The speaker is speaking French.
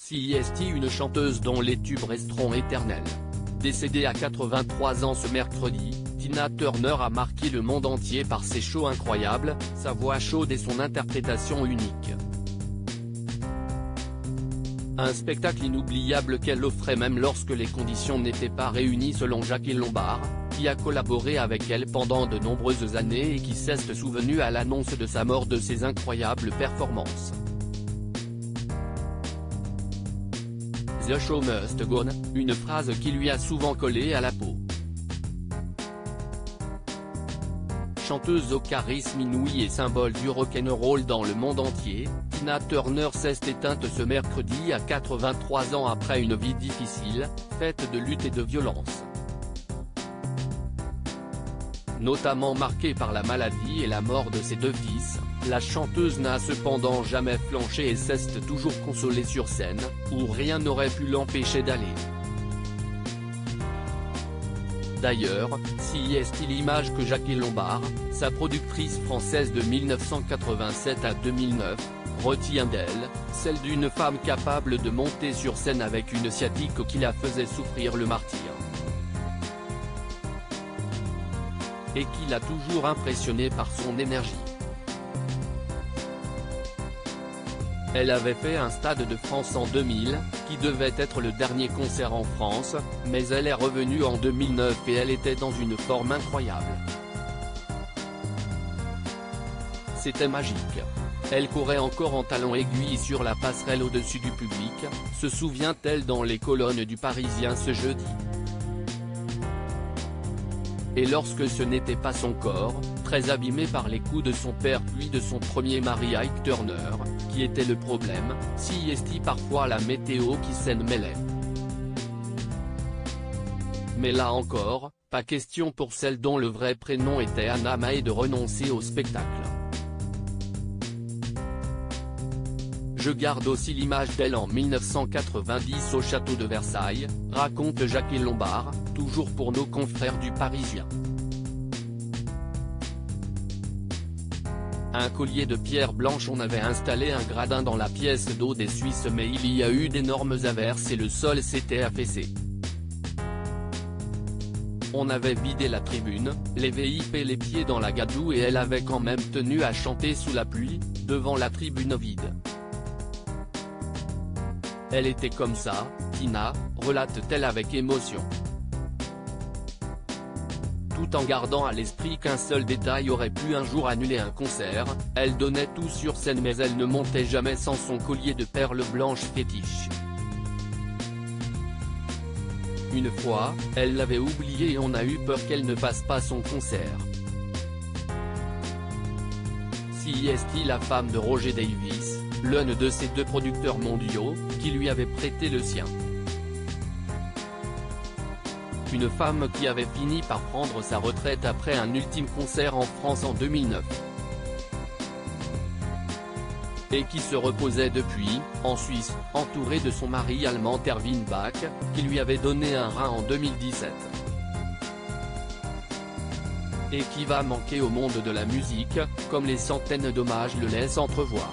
CIST, une chanteuse dont les tubes resteront éternels. Décédée à 83 ans ce mercredi, Tina Turner a marqué le monde entier par ses shows incroyables, sa voix chaude et son interprétation unique. Un spectacle inoubliable qu'elle offrait même lorsque les conditions n'étaient pas réunies selon Jackie Lombard, qui a collaboré avec elle pendant de nombreuses années et qui s'est souvenu à l'annonce de sa mort de ses incroyables performances. The show must go on, une phrase qui lui a souvent collé à la peau. Chanteuse au charisme inouï et symbole du rock'n'roll dans le monde entier, Tina Turner s'est éteinte ce mercredi à 83 ans après une vie difficile, faite de lutte et de violence. Notamment marquée par la maladie et la mort de ses deux fils, la chanteuse n'a cependant jamais flanché et s'est toujours consolée sur scène, où rien n'aurait pu l'empêcher d'aller. D'ailleurs, si est l'image que Jackie Lombard, sa productrice française de 1987 à 2009, retient d'elle, celle d'une femme capable de monter sur scène avec une sciatique qui la faisait souffrir le martyre. Et qui l'a toujours impressionné par son énergie. Elle avait fait un Stade de France en 2000, qui devait être le dernier concert en France, mais elle est revenue en 2009 et elle était dans une forme incroyable. C'était magique. Elle courait encore en talons aiguilles sur la passerelle au-dessus du public, se souvient-elle dans les colonnes du Parisien ce jeudi. Et lorsque ce n'était pas son corps, très abîmé par les coups de son père puis de son premier mari Ike Turner, qui était le problème, CIST parfois la météo qui s'en mêlait. Mais là encore, pas question pour celle dont le vrai prénom était Anna Mae de renoncer au spectacle. Je garde aussi l'image d'elle en 1990 au château de Versailles, raconte Jackie Lombard, toujours pour nos confrères du Parisien. Un collier de pierre blanche. On avait installé un gradin dans la pièce d'eau des Suisses mais il y a eu d'énormes averses et le sol s'était affaissé. On avait vidé la tribune, les VIP les pieds dans la gadoue et elle avait quand même tenu à chanter sous la pluie, devant la tribune vide. Elle était comme ça, Tina, relate-t-elle avec émotion. Tout en gardant à l'esprit qu'un seul détail aurait pu un jour annuler un concert, elle donnait tout sur scène mais elle ne montait jamais sans son collier de perles blanches fétiche. Une fois, elle l'avait oublié et on a eu peur qu'elle ne fasse pas son concert. CIST, la femme de Roger Davis, l'un de ses deux producteurs mondiaux, qui lui avait prêté le sien. Une femme qui avait fini par prendre sa retraite après un ultime concert en France en 2009. Et qui se reposait depuis, en Suisse, entourée de son mari allemand Erwin Bach, qui lui avait donné un rein en 2017. Et qui va manquer au monde de la musique, comme les centaines d'hommages le laissent entrevoir.